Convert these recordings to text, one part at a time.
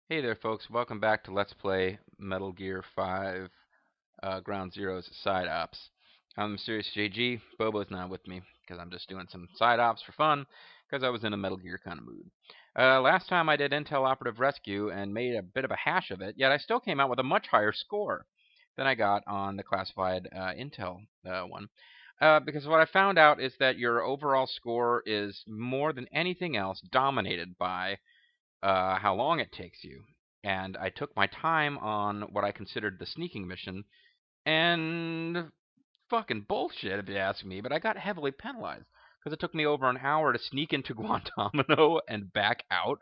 Hey there, folks. Welcome back to Let's Play Metal Gear 5 Ground Zero's Side Ops. I'm Mysterious JG. Bobo's not with me because I'm just doing some side ops for fun because I was in a Metal Gear kind of mood. Last time I did Intel Operative Rescue and made a bit of a hash of it, yet I still came out with a much higher score than I got on the classified Intel one. Because what I found out is that your overall score is more than anything else dominated by how long it takes you. And I took my time on what I considered the sneaking mission, and fucking bullshit if you ask me, but I got heavily penalized because it took me over an hour to sneak into Guantanamo and back out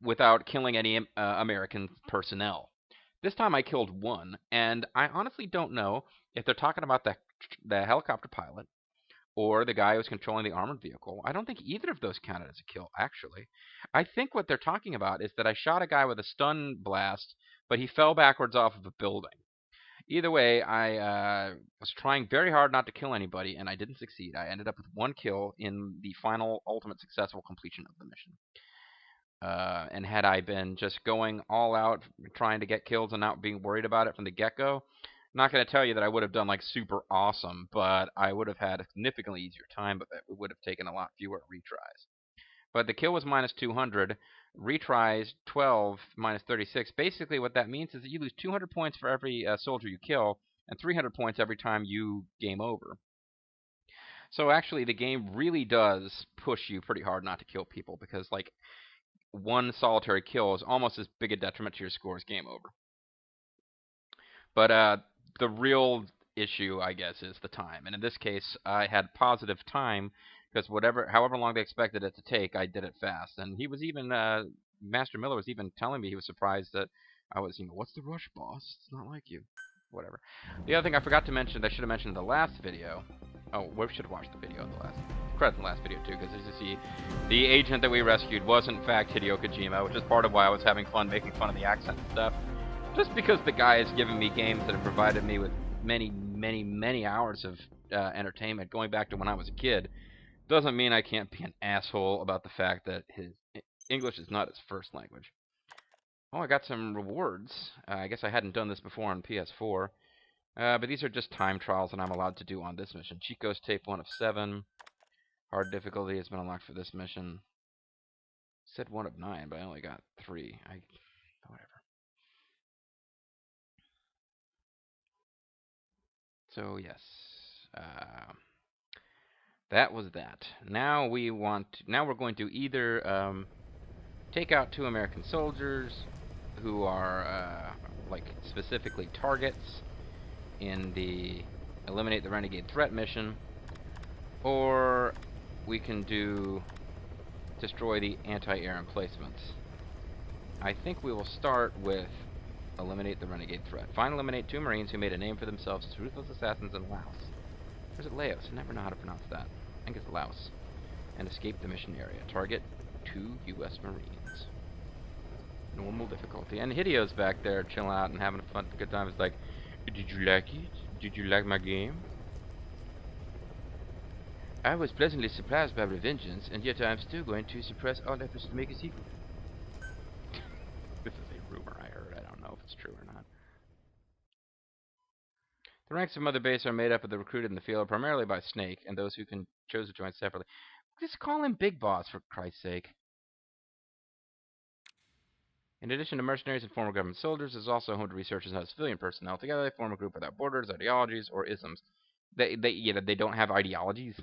without killing any American personnel. This time I killed one, and I honestly don't know if they're talking about the helicopter pilot or the guy who's controlling the armored vehicle. I don't think either of those counted as a kill, actually. I think what they're talking about is that I shot a guy with a stun blast, but he fell backwards off of a building. Either way, I was trying very hard not to kill anybody, and I didn't succeed. I ended up with one kill in the final, ultimate successful completion of the mission. And had I been just going all out, trying to get kills and not being worried about it from the get-go, not going to tell you that I would have done like super awesome, but I would have had a significantly easier time, but it would have taken a lot fewer retries. But the kill was minus 200, retries 12, minus 36. Basically, what that means is that you lose 200 points for every soldier you kill, and 300 points every time you game over. So actually, the game really does push you pretty hard not to kill people, because like one solitary kill is almost as big a detriment to your score as game over. But the real issue, I guess, is the time. And in this case, I had positive time because however long they expected it to take, I did it fast. And he was even, Master Miller was even telling me he was surprised that I was, what's the rush, boss? It's not like you. Whatever. The other thing I forgot to mention, I should have mentioned in the last video. Oh, we should have watched the video in the last. Credit in the last video too, because as you see, the agent that we rescued was in fact Hideo Kojima, which is part of why I was having fun making fun of the accent and stuff. Just because the guy has given me games that have provided me with many, many, many hours of entertainment going back to when I was a kid, doesn't mean I can't be an asshole about the fact that his English is not his first language. Oh, I got some rewards. I guess I hadn't done this before on PS4. But these are just time trials that I'm allowed to do on this mission. Chico's Tape 1 of 7. Hard difficulty has been unlocked for this mission. Said 1 of 9, but I only got 3. Whatever. So, yes. That was that. Now we're going to either take out 2 American soldiers who are like specifically targets in the eliminate the Renegade threat mission, or we can do destroy the anti-air emplacements. I think we will start with eliminate the Renegade threat. Find eliminate 2 Marines who made a name for themselves as ruthless assassins in Laos. Or is it Laos? I never know how to pronounce that. I think it's Laos. And escape the mission area. Target 2 U.S. Marines. Normal difficulty. And Hideo's back there chilling out and having a fun, good time. It's like, did you like it? Did you like my game? I was pleasantly surprised by Revengeance, and yet I am still going to suppress all efforts to make a sequel. This is a rumor I heard. I don't know if it's true or not. The ranks of Mother Base are made up of the recruited in the field primarily by Snake and those who can chose to join separately. Just call him Big Boss, for Christ's sake. In addition to mercenaries and former government soldiers, is also home to researchers and civilian personnel. Together, they form a group without borders, ideologies, or isms. They don't have ideologies,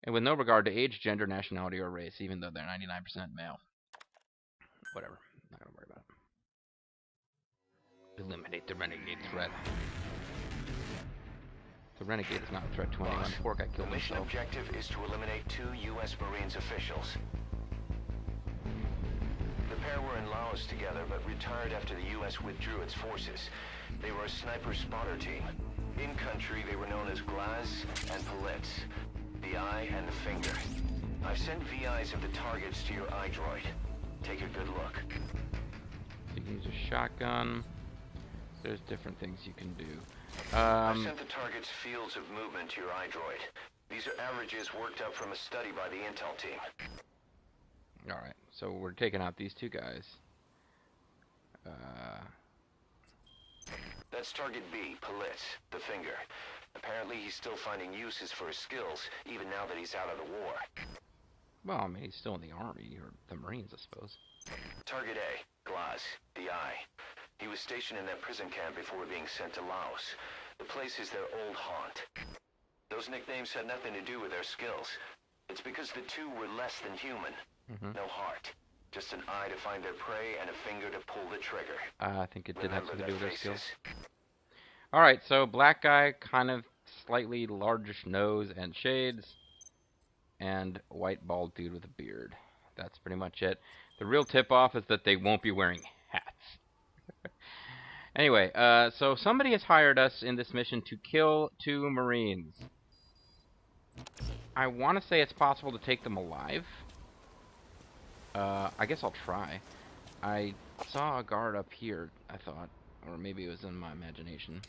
and with no regard to age, gender, nationality, or race, even though they're 99% male. Whatever. I'm not gonna worry about it. Eliminate the renegade threat. The renegade is not a threat to anyone. Boss, Poor guy killed the mission himself. objective is to eliminate 2 U.S. Marines officials. The pair were in Laos together, but retired after the U.S. withdrew its forces. They were a sniper spotter team. In country, they were known as Glaz and Palitz, the eye and the finger. I've sent VIs of the targets to your iDroid. Take a good look. You can use a shotgun. There's different things you can do. I've sent the target's fields of movement to your iDroid. These are averages worked up from a study by the intel team. Alright, so we're taking out these 2 guys. That's target B, Politz, the finger. Apparently he's still finding uses for his skills, even now that he's out of the war. Well, I mean, he's still in the Army, or the Marines, I suppose. Target A, Glaz, the Eye. He was stationed in that prison camp before being sent to Laos. The place is their old haunt. Those nicknames had nothing to do with their skills. It's because the two were less than human. No heart. Just an eye to find their prey and a finger to pull the trigger. I think it did have something to do with their skills. Faces. Alright, so black guy, kind of slightly largish nose and shades, and white bald dude with a beard. That's pretty much it. The real tip-off is that they won't be wearing hats. Anyway, so somebody has hired us in this mission to kill 2 Marines. I want to say it's possible to take them alive. I guess I'll try. I saw a guard up here, I thought. Or maybe it was in my imagination.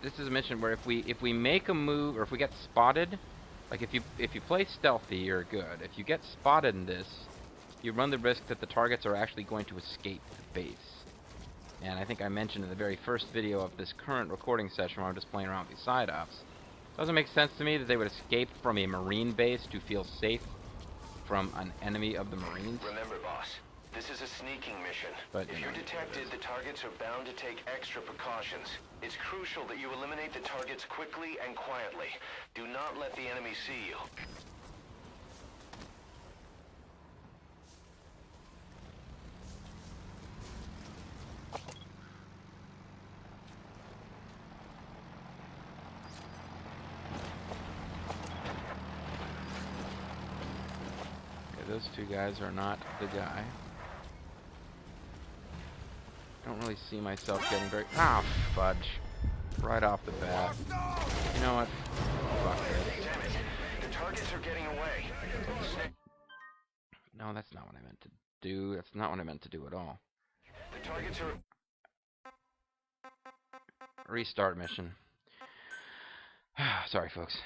This is a mission where if we make a move, or if we get spotted, like if you play stealthy, you're good. If you get spotted in this, you run the risk that the targets are actually going to escape the base. And I think I mentioned in the very first video of this current recording session where I'm just playing around with these side ops. Doesn't make sense to me that they would escape from a Marine base to feel safe from an enemy of the Marines. Remember, boss, this is a sneaking mission. But, if you're detected, the targets are bound to take extra precautions. It's crucial that you eliminate the targets quickly and quietly. Do not let the enemy see you. Those 2 guys are not the guy. I don't really see myself getting very... Ah, fudge. Right off the bat. You know what? Fuck this. Damn it. The targets are getting away. No, that's not what I meant to do. That's not what I meant to do at all. The targets are... Restart mission. Sorry, folks.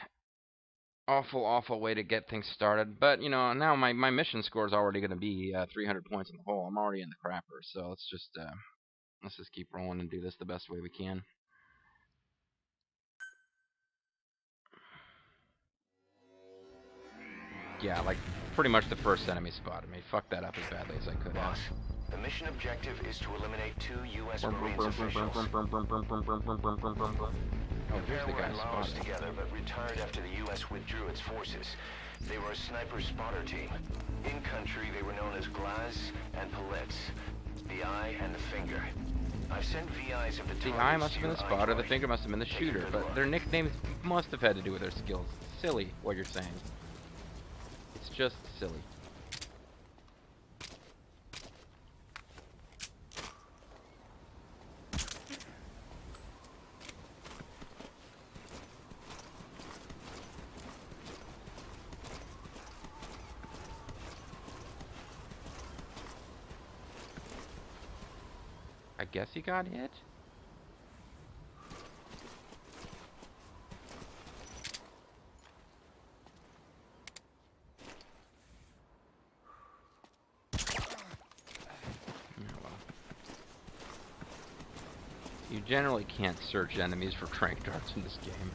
Awful way to get things started. But, you know, now my mission score is already going to be 300 points in the hole. I'm already in the crapper, so let's just keep rolling and do this the best way we can. Yeah, like, pretty much the first enemy spotted me. Fucked that up as badly as I could have. Boss, the mission objective is to eliminate 2 U.S. Marines officials. Oh, here's the guy in Laos spotted. together, but retired after the U.S. withdrew its forces. They were a sniper spotter team. In country, they were known as Glaz and Politz, the Eye and the Finger. I've sent VIs of the The Eye must have been the spotter, the Finger must have been the shooter, but their nicknames must have had to do with their skills. Silly, what you're saying. It's just silly. I guess he got hit? You generally can't search enemies for trank darts in this game.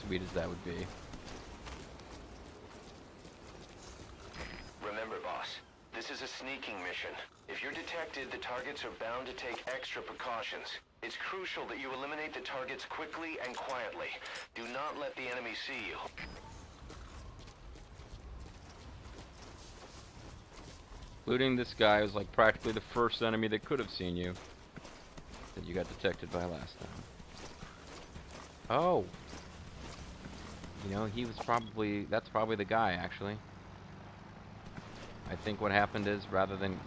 Sweet as that would be. Remember, boss, this is a sneaking mission. If you're detected, the targets are bound to take extra precautions. It's crucial that you eliminate the targets quickly and quietly. Do not let the enemy see you. Looting this guy was like practically the first enemy that could have seen you. That you got detected by last time. Oh. You know, he was probably... That's probably the guy, actually. I think what happened is, rather than...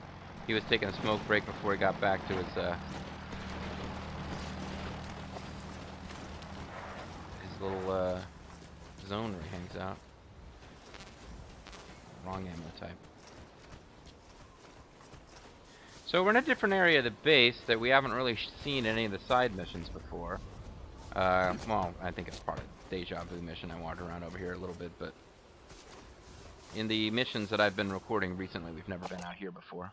He was taking a smoke break before he got back to his little, zone where he hangs out. Wrong ammo type. So we're in a different area of the base that we haven't really seen any of the side missions before. Well, I think it's part of the Deja Vu mission. I wandered around over here a little bit, but... In the missions that I've been recording recently, we've never been out here before.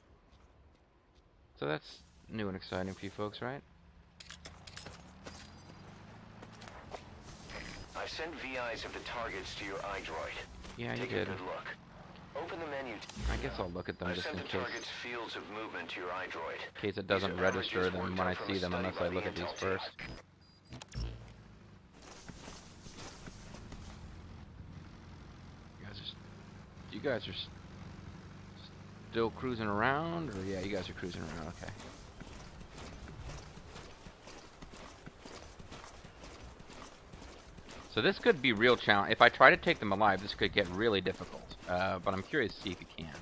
So that's new and exciting for you folks, right? I've sent VIs of the targets to your iDroid. Yeah, you Take did. a good look. Open the menu. I guess I'll look at them just in I've sent case. the target's fields of movement to your iDroid. In case it doesn't register them when I see them unless I look at these first. You guys are still cruising around? Or yeah, you guys are cruising around, okay. So this could be real challenge. If I try to take them alive, this could get really difficult. But I'm curious to see if you can.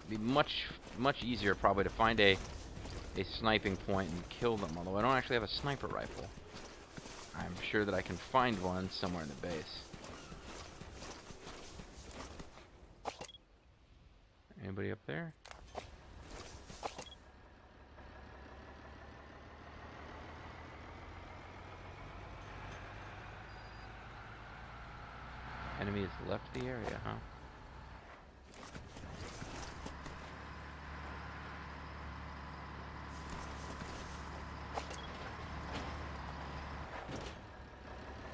It'd be much easier probably to find a sniping point and kill them, although I don't actually have a sniper rifle. I'm sure that I can find one somewhere in the base. Anybody up there? Enemy has left the area, huh?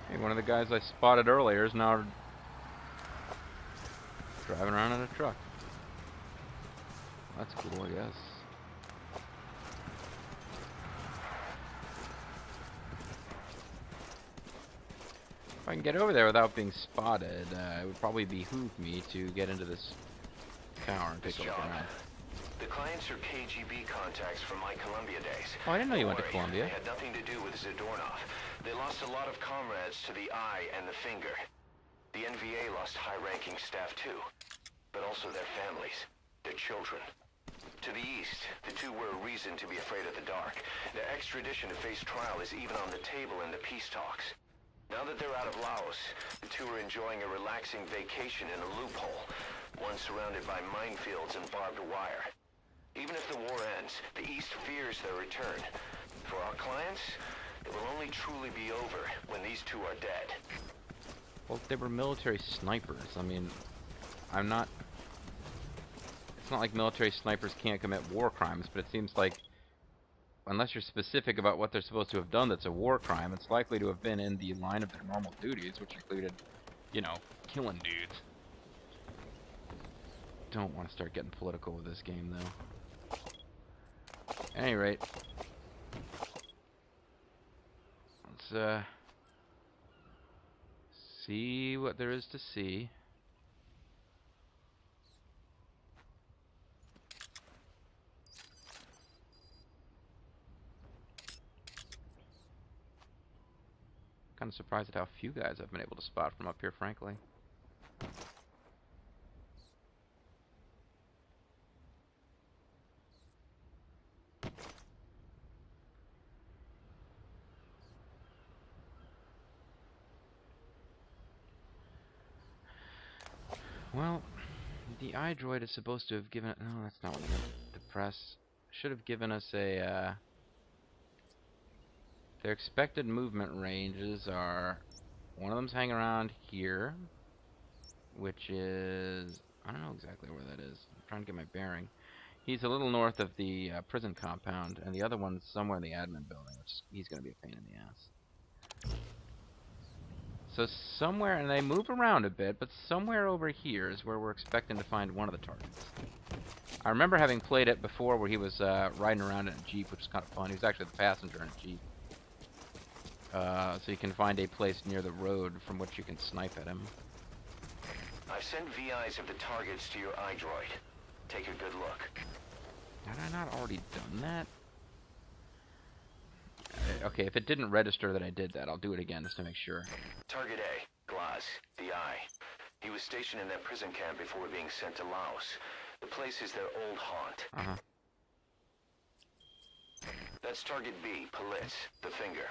Hey, one of the guys I spotted earlier is now driving around in a truck. That's cool, I guess. If I can get over there without being spotted, it would probably behoove me to get into this tower and take a look around. The clients are KGB contacts from my Columbia days. Oh, I didn't know you went to Columbia. They had nothing to do with Zadornov. They lost a lot of comrades to the eye and the finger. The NVA lost high-ranking staff too, but also their families, their children. To the east, the two were a reason to be afraid of the dark. Their extradition to face trial is even on the table in the peace talks. Now that they're out of Laos, the two are enjoying a relaxing vacation in a loophole, one surrounded by minefields and barbed wire. Even if the war ends, the East fears their return. For our clients, it will only truly be over when these two are dead. Well, they were military snipers. I mean, it's not like military snipers can't commit war crimes, but it seems like unless you're specific about what they're supposed to have done that's a war crime, it's likely to have been in the line of their normal duties, which included, you know, killing dudes. Don't want to start getting political with this game, though. At any rate, let's see what there is to see. Kind of surprised at how few guys I've been able to spot from up here, frankly. Well, the iDroid is supposed to have given... No, that's not what the press should have given us a... Their expected movement ranges are... One of them's hanging around here, which is... I don't know exactly where that is. I'm trying to get my bearing. He's a little north of the prison compound, and the other one's somewhere in the admin building, which he's going to be a pain in the ass. So somewhere, and they move around a bit, but somewhere over here is where we're expecting to find one of the targets. I remember having played it before where he was riding around in a Jeep, which was kind of fun. He was actually the passenger in a Jeep. So you can find a place near the road from which you can snipe at him. I've sent VIs of the targets to your iDroid. Take a good look. Had I not already done that? Okay, if it didn't register that I did that, I'll do it again just to make sure. Target A, Glaz, the Eye. He was stationed in that prison camp before being sent to Laos. The place is their old haunt. Uh-huh. That's Target B, Politz, the Finger.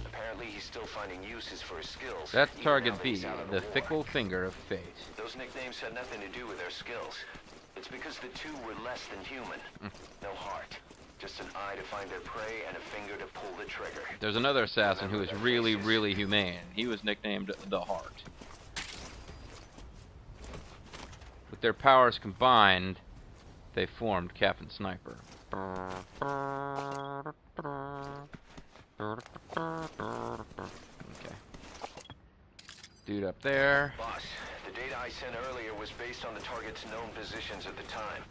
Apparently he's still finding uses for his skills. That's Target B, the fickle finger of fate. Those nicknames had nothing to do with their skills. It's because the two were less than human. No heart. Just an eye to find their prey and a finger to pull the trigger. There's another assassin who Remember is their really, faces. really humane. He was nicknamed the Heart. With their powers combined, they formed Captain Sniper. Okay. Dude up there. Boss, the data I sent earlier was based on the target's known positions at the time.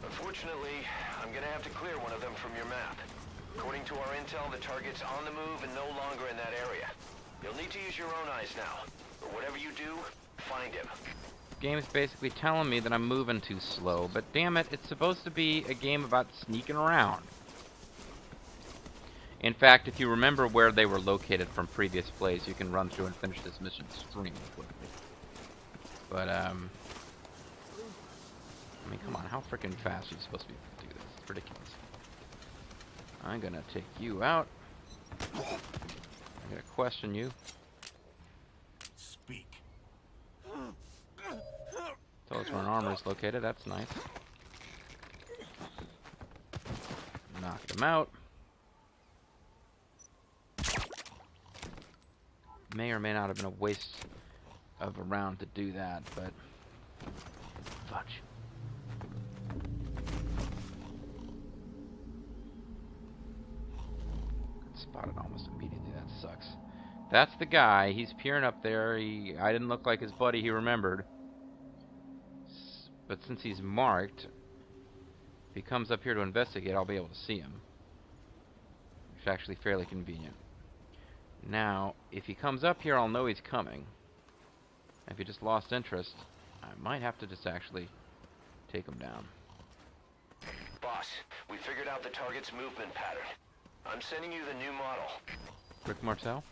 Unfortunately, I'm gonna have to clear one of them from your map. According to our intel, the target's on the move and no longer in that area. You'll need to use your own eyes now. But whatever you do, find him. Game's basically telling me that I'm moving too slow, but damn it, it's supposed to be a game about sneaking around. In fact, if you remember where they were located from previous plays, you can run through and finish this mission extremely quickly. But, I mean, come on, how freaking fast are you supposed to be able to do this? It's ridiculous. I'm gonna take you out. I'm gonna question you. Speak. Tell us where an armor is located, that's nice. Knocked him out. May or may not have been a waste of a round to do that, but fudge. Spotted almost immediately, that sucks. That's the guy, he's peering up there. I didn't look like his buddy he remembered. But since he's marked, if he comes up here to investigate, I'll be able to see him. Which is actually fairly convenient. Now, if he comes up here, I'll know he's coming. If he just lost interest, I might have to just actually take him down. Boss, we figured out the target's movement pattern. I'm sending you the new model. Rick Martel?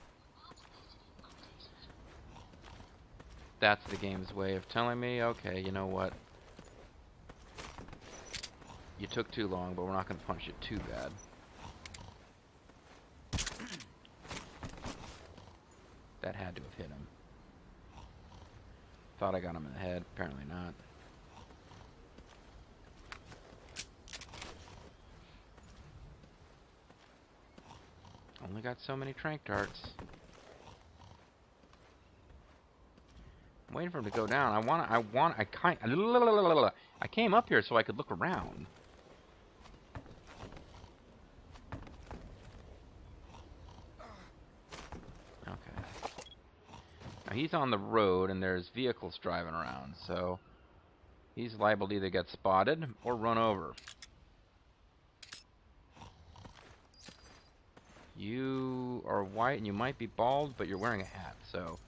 That's the game's way of telling me, okay, you know what? You took too long, but we're not going to punish you too bad. That had to have hit him. Thought I got him in the head, apparently not. Only got so many trank darts. I'm waiting for him to go down. I came up here so I could look around. Okay. Now he's on the road and there's vehicles driving around, so he's liable to either get spotted or run over. You are white and you might be bald, but you're wearing a hat, so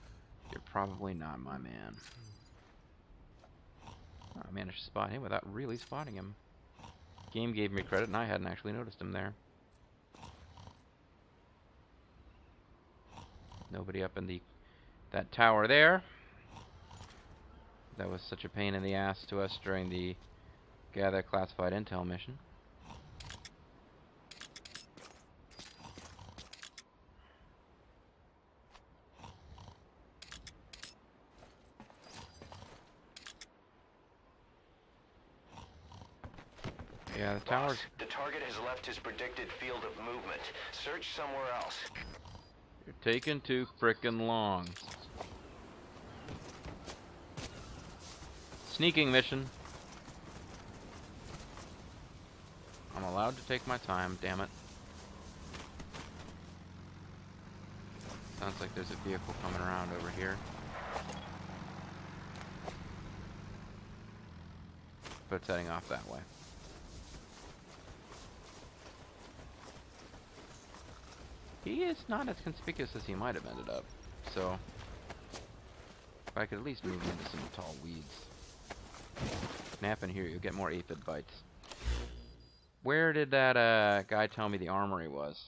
you're probably not my man. Oh, I managed to spot him without really spotting him. Game gave me credit and I hadn't actually noticed him there. Nobody up in that tower there. That was such a pain in the ass to us during the gather classified intel mission. Yeah, the towers. The target has left his predicted field of movement. Search somewhere else. You're taking too frickin' long. Sneaking mission. I'm allowed to take my time, damn it. Sounds like there's a vehicle coming around over here. But it's heading off that way. He is not as conspicuous as he might have ended up, so if I could at least move into some tall weeds. Nap in here, you'll get more aphid bites. Where did that guy tell me the armory was?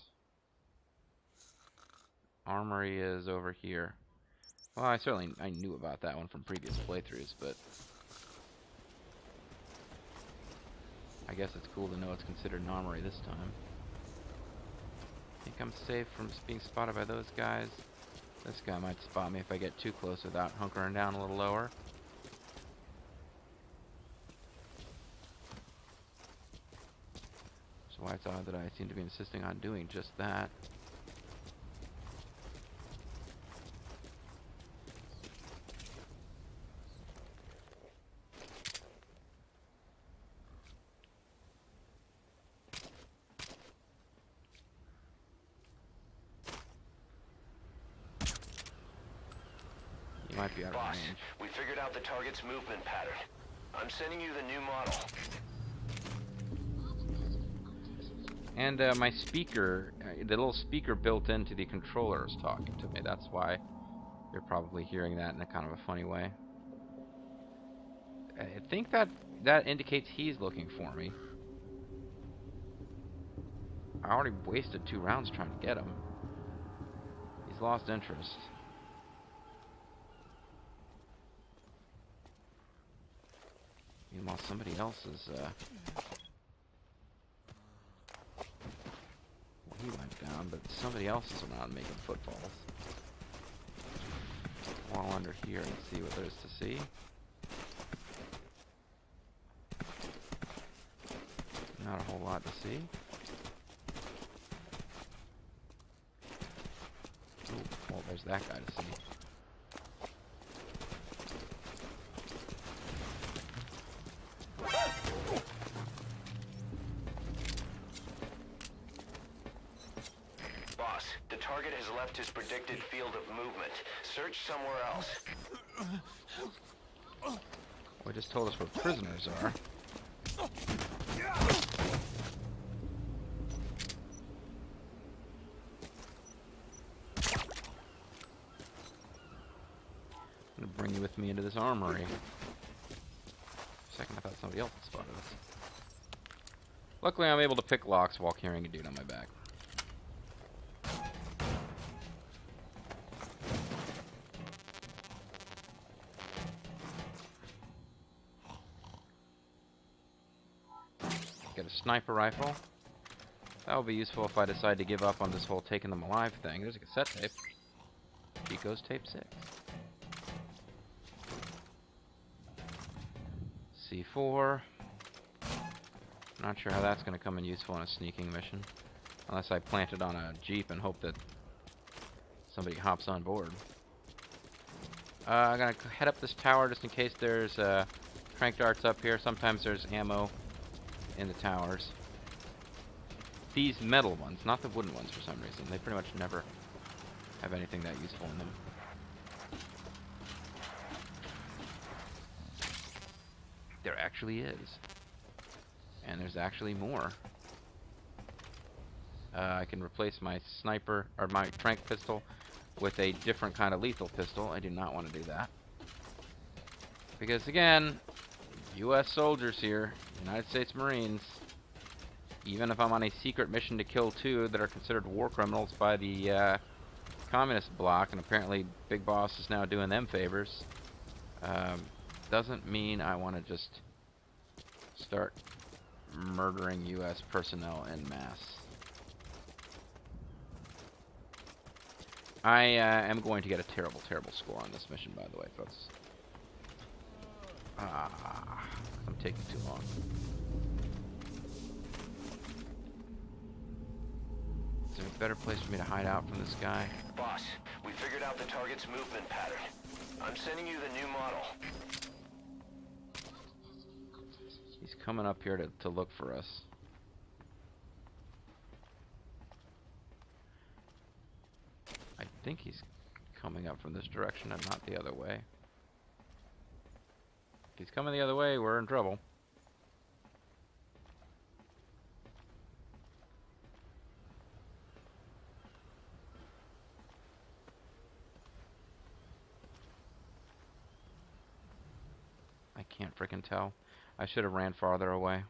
Armory is over here. Well, I knew about that one from previous playthroughs, but I guess it's cool to know it's considered an armory this time. Think I'm safe from being spotted by those guys. This guy might spot me if I get too close without hunkering down a little lower. why it's odd that I seem to be insisting on doing just that. You might be out of Boss, range. we figured out the target's movement pattern. I'm sending you the new model. And my speaker, the little speaker built into the controller is talking to me. That's why you're probably hearing that in a kind of a funny way. I think that indicates he's looking for me. I already wasted 2 rounds trying to get him. He's lost interest. Meanwhile, somebody else is, he went down, but somebody else is around making footballs. While under here and see what there is to see. Not a whole lot to see. Ooh, well, there's that guy to see. Boss, the target has left his predicted field of movement. Search somewhere else. Well, he just told us where prisoners are. I'm gonna bring you with me into this armory. For a second, I thought somebody else had spotted us. Luckily, I'm able to pick locks while carrying a dude on my back. Get a sniper rifle. That will be useful if I decide to give up on this whole taking them alive thing. There's a cassette tape. Chico's Tape 6. C4. Not sure how that's going to come in useful in a sneaking mission. Unless I plant it on a jeep and hope that somebody hops on board. I'm going to head up this tower just in case there's crank darts up here. Sometimes there's ammo in the towers. These metal ones, not the wooden ones for some reason. They pretty much never have anything that useful in them. There actually is. And there's actually more. I can replace my sniper, or my tranq pistol, with a different kind of lethal pistol. I do not want to do that. Because again, U.S. soldiers here, United States Marines, even if I'm on a secret mission to kill 2 that are considered war criminals by the communist bloc, and apparently Big Boss is now doing them favors, doesn't mean I want to just start murdering U.S. personnel en masse. I am going to get a terrible, terrible score on this mission, by the way, folks. I'm taking too long. Is there a better place for me to hide out from this guy? Boss, we figured out the target's movement pattern. I'm sending you the new model. He's coming up here to look for us. I think he's coming up from this direction and not the other way. If he's coming the other way, we're in trouble. I can't frickin' tell. I should have ran farther away.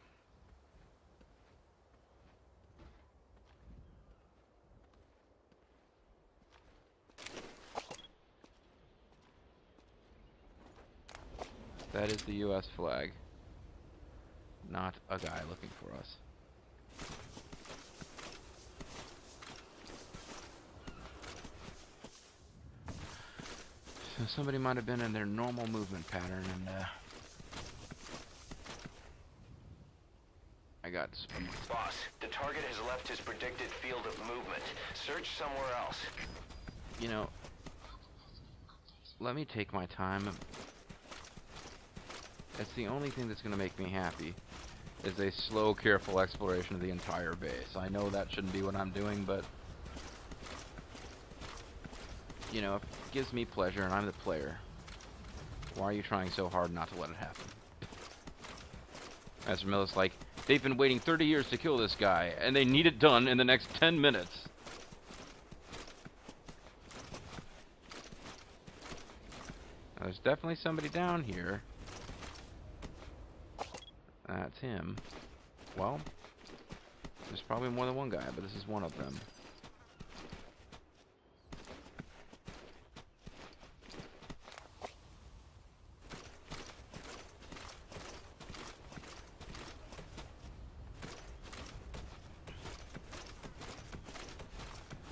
That is the U.S. flag. Not a guy looking for us. So somebody might have been in their normal movement pattern and I got speed. Boss, the target has left his predicted field of movement. Search somewhere else. You know, let me take my time. That's the only thing that's going to make me happy, is a slow, careful exploration of the entire base. I know that shouldn't be what I'm doing, but, you know, if it gives me pleasure and I'm the player, why are you trying so hard not to let it happen? As Miller's like, they've been waiting 30 years to kill this guy, and they need it done in the next 10 minutes. Now, there's definitely somebody down here. That's him. Well, there's probably more than one guy, but this is one of them.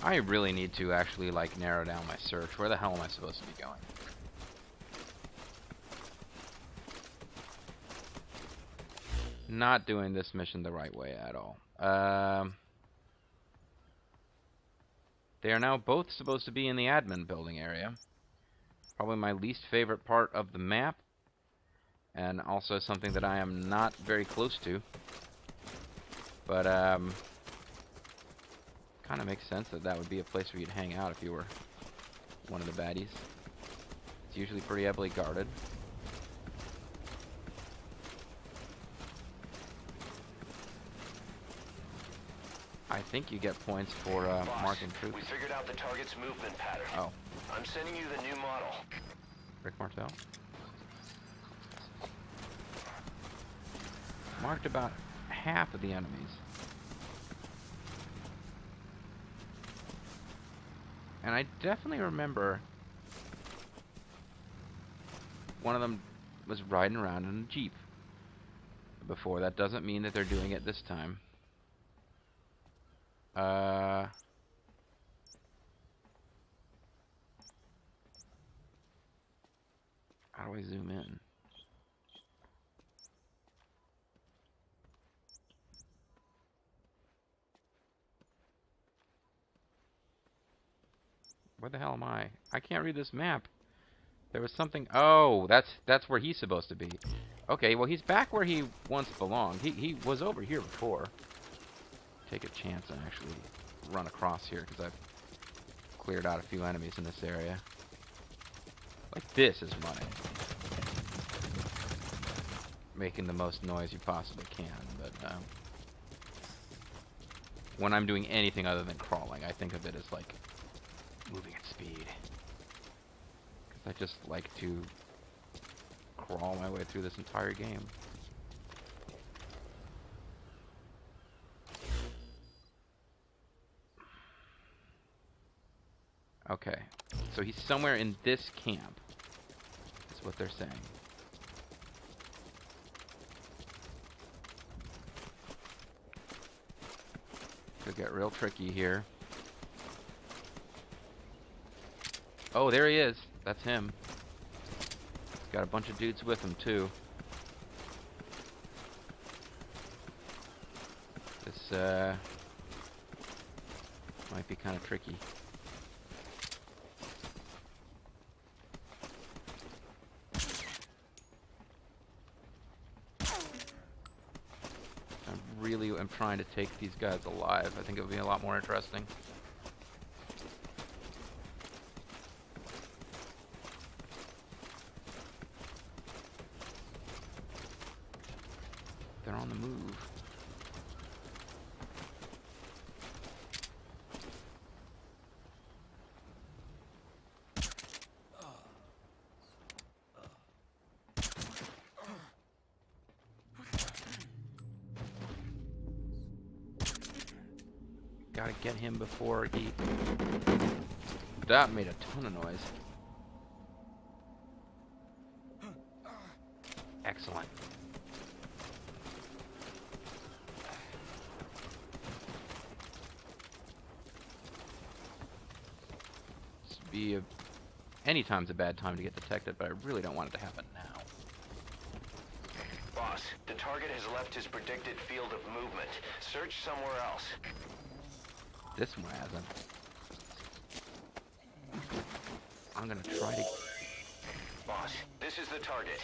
I really need to actually, like, narrow down my search. Where the hell am I supposed to be going? Not doing this mission the right way at all. They are now both supposed to be in the admin building area. Probably my least favorite part of the map. And also something that I am not very close to. But, kind of makes sense that that would be a place where you'd hang out if you were one of the baddies. It's usually pretty heavily guarded. I think you get points for marking troops. We figured out the target's movement pattern. Oh. I'm sending you the new model. Rick Martel. Marked about half of the enemies. And I definitely remember one of them was riding around in a Jeep before. That doesn't mean that they're doing it this time. How do I zoom in? Where the hell am I? I can't read this map. There was something... Oh, that's where he's supposed to be. Okay, well, he's back where he once belonged. He was over here before. Take a chance and actually run across here, because I've cleared out a few enemies in this area. Like, this is running. Making the most noise you possibly can, but... when I'm doing anything other than crawling, I think of it as, like, moving at speed. Because I just like to crawl my way through this entire game. Okay, so he's somewhere in this camp. That's what they're saying. Could get real tricky here. Oh, there he is. That's him. He's got a bunch of dudes with him, too. This, might be kind of tricky. I'm trying to take these guys alive. I think it would be a lot more interesting. They're on the move. Gotta get him before he... That made a ton of noise. Excellent. Any time's a bad time to get detected, but I really don't want it to happen now. Boss, the target has left his predicted field of movement. Search somewhere else. This one hasn't. I'm gonna try to... Boss, this is the target.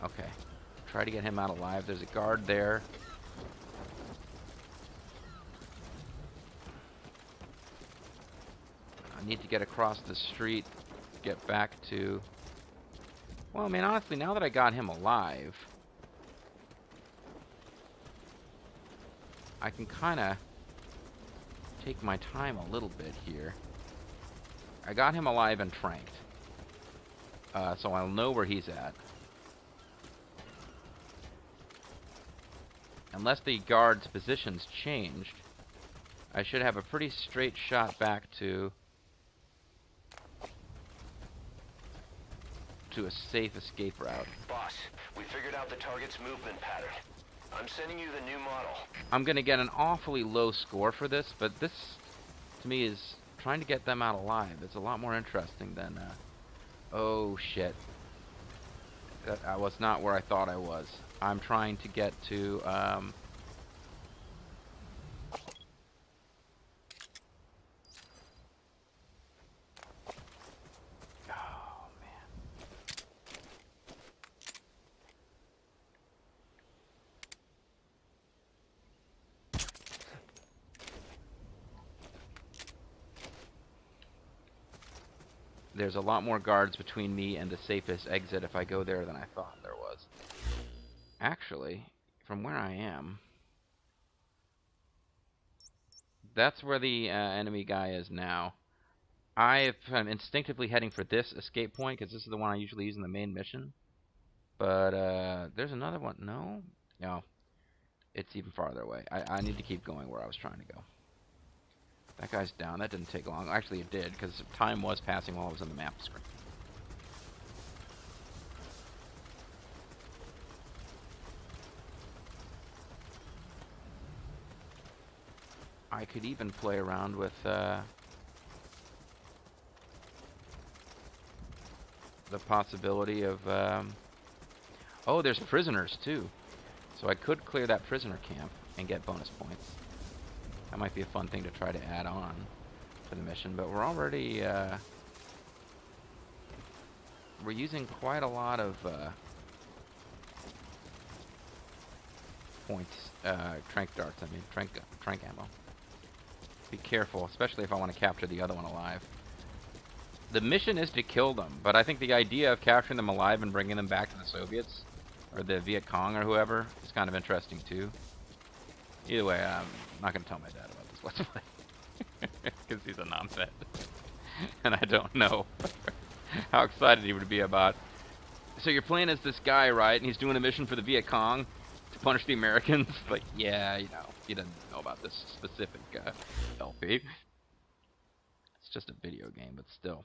Okay. Try to get him out alive. There's a guard there. I need to get across the street, get back to... Well, I mean, honestly, now that I got him alive, I can kind of take my time a little bit here. I got him alive and tranked, so I'll know where he's at. Unless the guard's position's changed, I should have a pretty straight shot back to a safe escape route. Boss, we figured out the target's movement pattern. I'm sending you the new model. I'm going to get an awfully low score for this, but this, to me, is trying to get them out alive. It's a lot more interesting than... oh, shit. That was not where I thought I was. I'm trying to get to... There's a lot more guards between me and the safest exit if I go there than I thought there was. Actually, from where I am, that's where the enemy guy is now. I'm instinctively heading for this escape point because this is the one I usually use in the main mission. But there's another one. No, it's even farther away. I need to keep going where I was trying to go. That guy's down. That didn't take long. Actually, it did, because time was passing while I was on the map screen. I could even play around with the possibility of... oh, there's prisoners, too. So I could clear that prisoner camp and get bonus points. That might be a fun thing to try to add on to the mission, but we're already we're using quite a lot of points, trank darts. I mean, trank ammo. Be careful, especially if I want to capture the other one alive. The mission is to kill them, but I think the idea of capturing them alive and bringing them back to the Soviets or the Viet Cong or whoever is kind of interesting too. Either way, I'm not going to tell my dad about this Let's Play. Because he's a non-vet. And I don't know how excited he would be about. So you're playing as this guy, right? And he's doing a mission for the Viet Cong to punish the Americans. Like, yeah, you know, he doesn't know about this specific LP. It's just a video game, but still.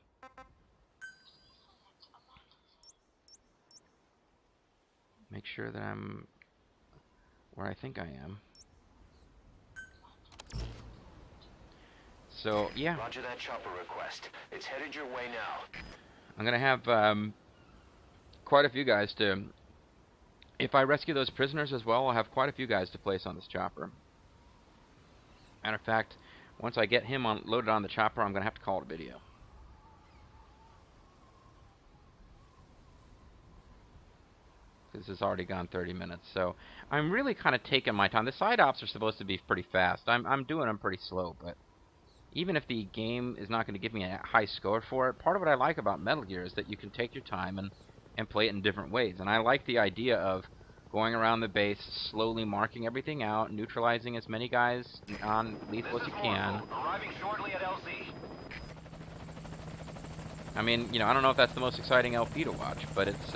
Make sure that I'm where I think I am. So, yeah. Roger that chopper request. It's headed your way now. I'm going to have quite a few guys to... If I rescue those prisoners as well, I'll have quite a few guys to place on this chopper. Matter of fact, once I get him loaded on the chopper, I'm going to have to call it a video. This has already gone 30 minutes, so I'm really kind of taking my time. The side ops are supposed to be pretty fast. I'm doing them pretty slow, but even if the game is not going to give me a high score for it, part of what I like about Metal Gear is that you can take your time and play it in different ways. And I like the idea of going around the base, slowly marking everything out, neutralizing as many guys on lethal as you can. Arriving shortly at LZ. I mean, you know, I don't know if that's the most exciting LP to watch, but it's,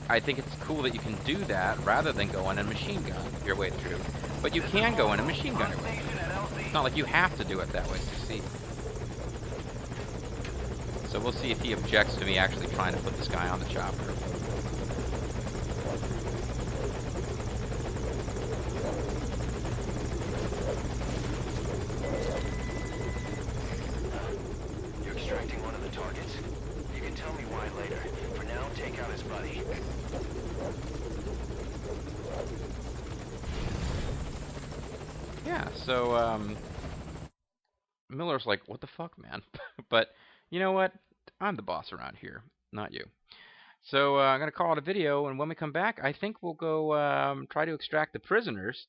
I think it's cool that you can do that rather than go in and machine gun your way through. But you can go in and machine gun your way through. It's not like you have to do it that way to succeed. So we'll see if he objects to me actually trying to put this guy on the chopper. You're extracting one of the targets? You can tell me why later. So Miller's like, what the fuck, man? But you know what? I'm the boss around here, not you. So I'm gonna call it a video, and when we come back, I think we'll go try to extract the prisoners,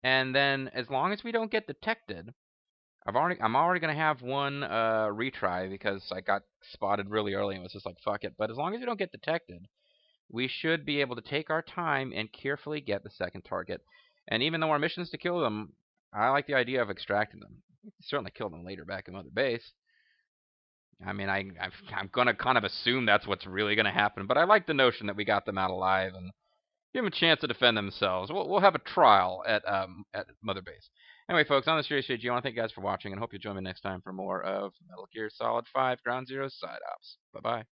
and then as long as we don't get detected, I'm already gonna have one retry because I got spotted really early and was just like fuck it. But as long as we don't get detected, we should be able to take our time and carefully get the second target. And even though our mission is to kill them, I like the idea of extracting them. We can certainly kill them later back in Mother Base. I mean, I'm gonna kind of assume that's what's really gonna happen, but I like the notion that we got them out alive and give them a chance to defend themselves. We'll have a trial at Mother Base. Anyway, folks, on the Serious JG, I want to thank you guys for watching, and hope you join me next time for more of Metal Gear Solid 5 Ground Zero Side Ops. Bye bye.